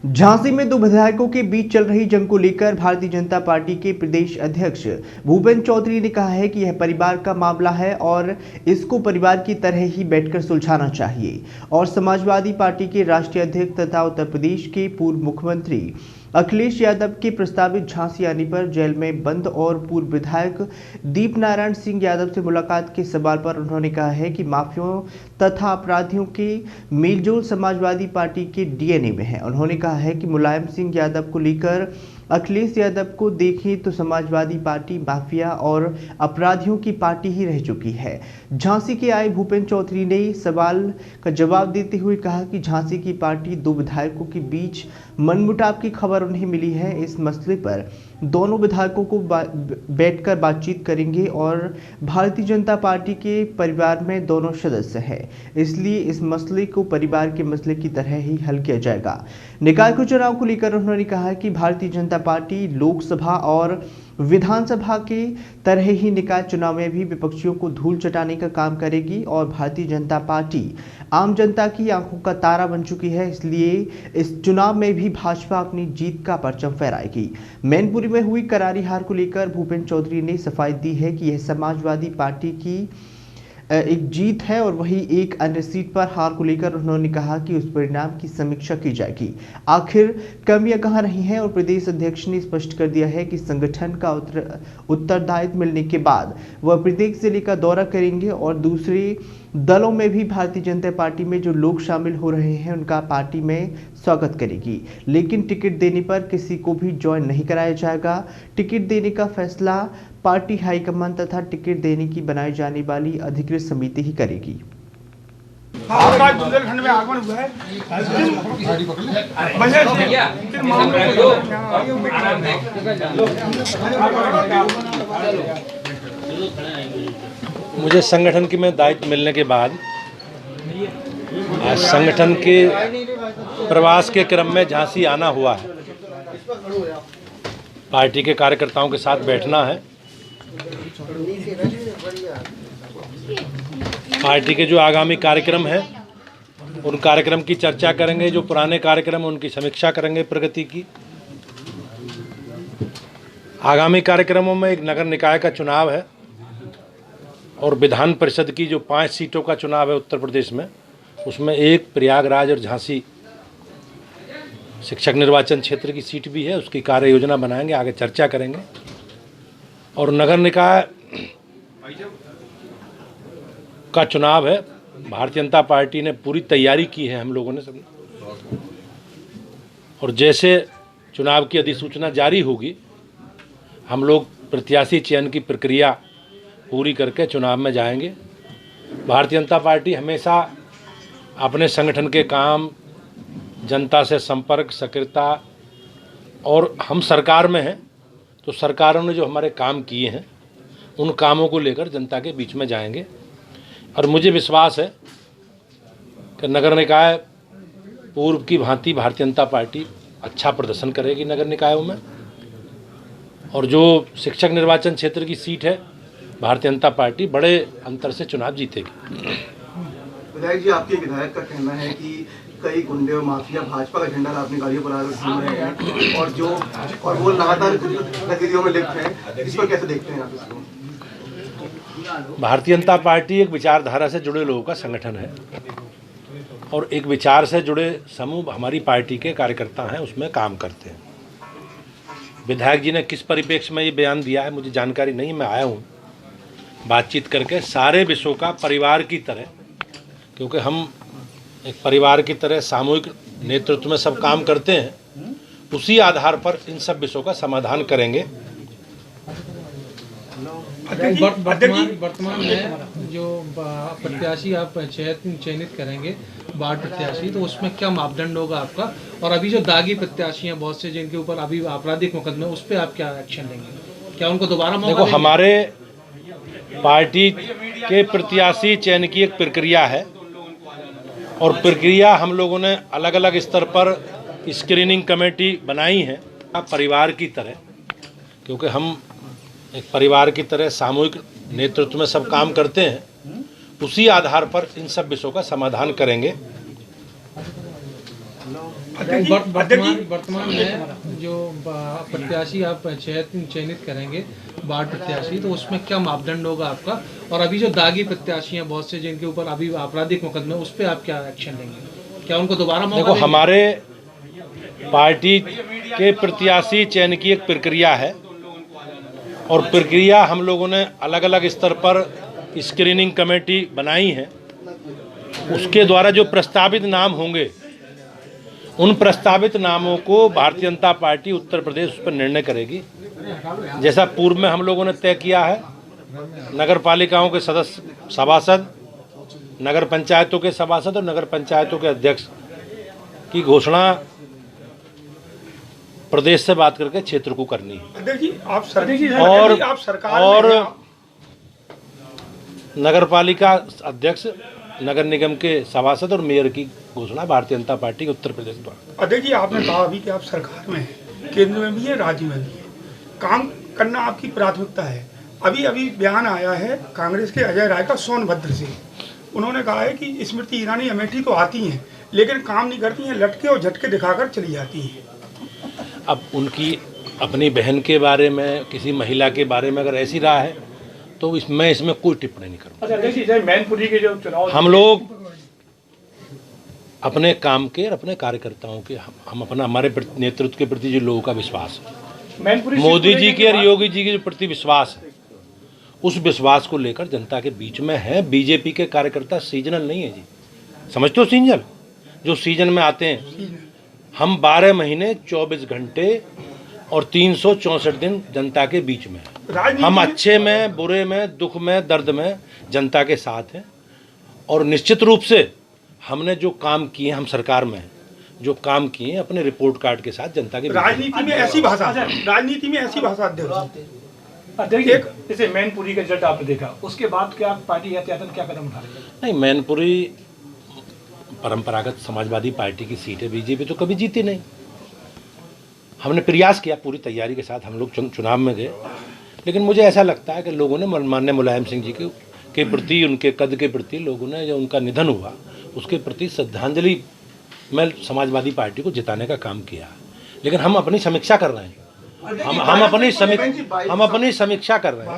झांसी में दो विधायकों के बीच चल रही जंग को लेकर भारतीय जनता पार्टी के प्रदेश अध्यक्ष भूपेंद्र चौधरी ने कहा है कि यह परिवार का मामला है और इसको परिवार की तरह ही बैठकर सुलझाना चाहिए। और समाजवादी पार्टी के राष्ट्रीय अध्यक्ष तथा उत्तर प्रदेश के पूर्व मुख्यमंत्री अखिलेश यादव के प्रस्तावित झांसी आने पर जेल में बंद और पूर्व विधायक दीपनारायण सिंह यादव से मुलाकात के सवाल पर उन्होंने कहा है कि माफियाओं तथा अपराधियों के मेलजोल समाजवादी पार्टी के डीएनए में है। उन्होंने कहा है कि मुलायम सिंह यादव को लेकर अखिलेश यादव को देखें तो समाजवादी पार्टी माफिया और अपराधियों की पार्टी ही रह चुकी है। झांसी के आए भूपेंद्र चौधरी ने सवाल का जवाब देते हुए कहा कि झांसी की पार्टी दो विधायकों के बीच मनमुटाव की खबर उन्हें मिली है। इस मसले पर दोनों विधायकों को बैठकर बातचीत करेंगे और भारतीय जनता पार्टी के परिवार में दोनों सदस्य हैं, इसलिए इस मसले को परिवार के मसले की तरह ही हल किया जाएगा। निकाय के चुनाव को लेकर उन्होंने कहा कि भारतीय जनता पार्टी लोकसभा और विधानसभा के तरह ही निकाय चुनाव में भी विपक्षियों को धूल चटाने का काम करेगी और भारतीय जनता पार्टी आम जनता की आंखों का तारा बन चुकी है, इसलिए इस चुनाव में भी भाजपा अपनी जीत का परचम फहराएगी। मैनपुरी में हुई करारी हार को लेकर भूपेंद्र चौधरी ने सफाई दी है कि यह समाजवादी पार्टी की एक जीत है और वही एक अन्य सीट पर हार को लेकर उन्होंने कहा कि उस परिणाम की समीक्षा की जाएगी, आखिर कमियां कहां रही हैं। और प्रदेश अध्यक्ष ने स्पष्ट कर दिया है कि संगठन का उत्तरदायित्व मिलने के बाद वह प्रत्येक जिले का दौरा करेंगे और दूसरे दलों में भी भारतीय जनता पार्टी में जो लोग शामिल हो रहे हैं उनका पार्टी में स्वागत करेगी, लेकिन टिकट देने पर किसी को भी ज्वाइन नहीं कराया जाएगा। टिकट देने का फैसला पार्टी हाईकमान तथा टिकट देने की बनाई जाने वाली अधिकृत समिति ही करेगी। बुंदेलखंड में आगमन हुआ है। मुझे संगठन की में दायित्व मिलने के बाद आज संगठन के प्रवास के क्रम में झांसी आना हुआ है। पार्टी के कार्यकर्ताओं के साथ बैठना है। पार्टी के जो आगामी कार्यक्रम हैं उन कार्यक्रम की चर्चा करेंगे, जो पुराने कार्यक्रम उनकी समीक्षा करेंगे प्रगति की। आगामी कार्यक्रमों में एक नगर निकाय का चुनाव है और विधान परिषद की जो 5 सीटों का चुनाव है उत्तर प्रदेश में, उसमें एक प्रयागराज और झांसी शिक्षक निर्वाचन क्षेत्र की सीट भी है। उसकी कार्य योजना बनाएंगे, आगे चर्चा करेंगे। और नगर निकाय का चुनाव है। भारतीय जनता पार्टी ने पूरी तैयारी की है, हम लोगों ने सब। और जैसे चुनाव की अधिसूचना जारी होगी, हम लोग प्रत्याशी चयन की प्रक्रिया पूरी करके चुनाव में जाएंगे। भारतीय जनता पार्टी हमेशा अपने संगठन के काम, जनता से संपर्क, सक्रियता, और हम सरकार में हैं तो सरकारों ने जो हमारे काम किए हैं उन कामों को लेकर जनता के बीच में जाएंगे। और मुझे विश्वास है कि नगर निकाय पूर्व की भांति भारतीय जनता पार्टी अच्छा प्रदर्शन करेगी नगर निकायों में। और जो शिक्षक निर्वाचन क्षेत्र की सीट है, भारतीय जनता पार्टी बड़े अंतर से चुनाव जीतेगी। विधायक जी, आपके विधायक का कहना है कि कई गुंडे और माफिया भाजपा का झंडा अपनी गाड़ियों पर घूम रहे हैं और वो लगातार गतिविधियों में लिप्त हैं। इस पर कैसे देखते हैं आप इसको? भारतीय जनता पार्टी एक विचारधारा से जुड़े लोगों का संगठन है और एक विचार से जुड़े समूह हमारी पार्टी के कार्यकर्ता हैं, उसमें काम करते हैं। विधायक जी ने किस परिप्रेक्ष्य में ये बयान दिया है मुझे जानकारी नहीं। मैं आया हूँ बातचीत करके सारे विषयों का परिवार की तरह, क्योंकि हम एक परिवार की तरह सामूहिक नेतृत्व में सब काम करते हैं, उसी आधार पर इन सब विषयों का समाधान करेंगे। वर्तमान में जो प्रत्याशी आप चयनित करेंगे वार्ड प्रत्याशी, तो उसमें क्या मापदंड होगा आपका? और अभी जो दागी प्रत्याशी हैं बहुत से जिनके ऊपर अभी आपराधिक मुकदमे, उस पर आप क्या एक्शन लेंगे? क्या उनको दोबारा मौका देखो, देंगे? हमारे पार्टी के प्रत्याशी चयन की एक प्रक्रिया है और प्रक्रिया हम लोगों ने अलग अलग स्तर पर स्क्रीनिंग कमेटी बनाई है परिवार की तरह, क्योंकि हम एक परिवार की तरह सामूहिक नेतृत्व में सब काम करते हैं, उसी आधार पर इन सब विषयों का समाधान करेंगे। वर्तमान में जो प्रत्याशी आप चयनित करेंगे वार्ड प्रत्याशी, तो उसमें क्या मापदंड होगा आपका? और अभी जो दागी प्रत्याशी हैं बहुत से जिनके ऊपर अभी आपराधिक मुकदमे, उस पर आप क्या एक्शन लेंगे? क्या उनको दोबारा मौका देखो, देंगे? हमारे पार्टी के प्रत्याशी चयन की एक प्रक्रिया है और प्रक्रिया हम लोगों ने अलग अलग स्तर पर स्क्रीनिंग कमेटी बनाई है। उसके द्वारा जो प्रस्तावित नाम होंगे, उन प्रस्तावित नामों को भारतीय जनता पार्टी उत्तर प्रदेश उस पर निर्णय करेगी। जैसा पूर्व में हम लोगों ने तय किया है, नगर पालिकाओं के सदस्य सभासद, नगर पंचायतों के सभासद और नगर पंचायतों के अध्यक्ष की घोषणा प्रदेश से बात करके क्षेत्र को करनी है। अध्यक्ष जी, आप सरकार और में हैं, नगर पालिका अध्यक्ष, नगर निगम के सभासद और मेयर की घोषणा भारतीय जनता पार्टी के उत्तर प्रदेश द्वारा। अध्यक्ष जी, आपने कहा अभी कि आप सरकार में हैं, केंद्र में भी है, राज्य में भी है, काम करना आपकी प्राथमिकता है। अभी बयान आया है कांग्रेस के अजय राय का सोनभद्र से। उन्होंने कहा है कि स्मृति ईरानी अमेठी तो आती हैं लेकिन काम नहीं करती हैं, लटके और झटके दिखाकर चली जाती हैं। अब उनकी अपनी बहन के बारे में, किसी महिला के बारे में अगर ऐसी राय है तो मैं इसमें कोई टिप्पणी नहीं करूँगा। अच्छा, मैनपुरी के जो चुनाव, हम लोग अपने काम के और अपने कार्यकर्ताओं के, हम अपना, हमारे नेतृत्व के प्रति जो लोगों का विश्वास है, मोदी जी के और योगी जी के जो प्रति विश्वास है, उस विश्वास को लेकर जनता के बीच में है। बीजेपी के कार्यकर्ता सीजनल नहीं है जी, समझते हो? सीजनल जो सीजन में आते हैं, हम 12 महीने 24 घंटे और 364 दिन जनता के बीच में हैं। हम अच्छे में, बुरे में, दुख में, दर्द में जनता के साथ हैं। और निश्चित रूप से हमने जो काम किए, हम सरकार में जो काम किए अपने रिपोर्ट कार्ड के साथ जनता के बीच में। राजनीति में ऐसी भाषा अध्यक्ष, जैसे मैनपुरी का रिजल्ट आपने देखा, उसके बाद क्या पार्टी एहतियातन क्या कदम उठा रही है? नहीं, मैनपुरी परंपरागत समाजवादी पार्टी की सीट है, बीजेपी तो कभी जीती नहीं। हमने प्रयास किया, पूरी तैयारी के साथ हम लोग चुनाव में गए, लेकिन मुझे ऐसा लगता है कि लोगों ने माननीय मुलायम सिंह जी के प्रति, उनके कद के प्रति, लोगों ने जो उनका निधन हुआ उसके प्रति श्रद्धांजलि में समाजवादी पार्टी को जिताने का काम किया। लेकिन हम अपनी समीक्षा कर रहे हैं, हम अपनी समीक्षा कर रहे हैं।